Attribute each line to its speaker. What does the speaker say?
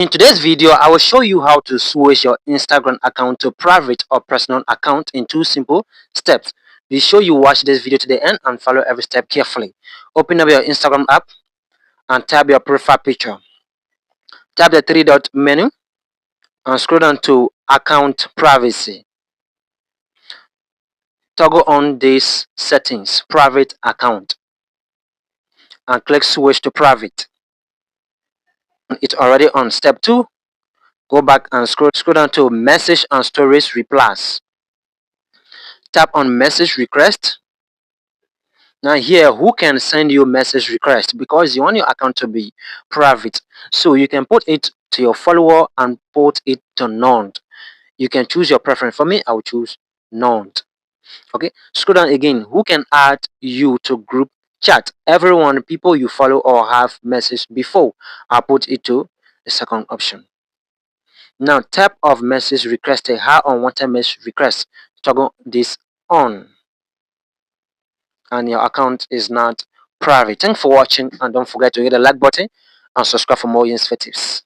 Speaker 1: In today's video, I will show you how to switch your Instagram account to private or personal account in 2 simple steps. Be sure you watch this video to the end and follow every step carefully. Open up your Instagram app and tap your profile picture. Tap the three-dot menu and scroll down to account privacy. Toggle on this settings, private account, and click switch to private. It's already on. Step 2, go back and scroll down to message and stories replies. Tap on message request. Now here, who can send you message request? Because you want your account to be private, so you can put it to your follower and put it to none. You can choose your preference. For me, I will choose none. Okay, scroll down again. Who can add you to group chat? Everyone, people you follow or have messaged before. I'll put it to the second option. Now tap of message requested. How unwanted message request? Toggle this on, and your account is not private. Thanks for watching, and don't forget to hit the like button and subscribe for more useful tips.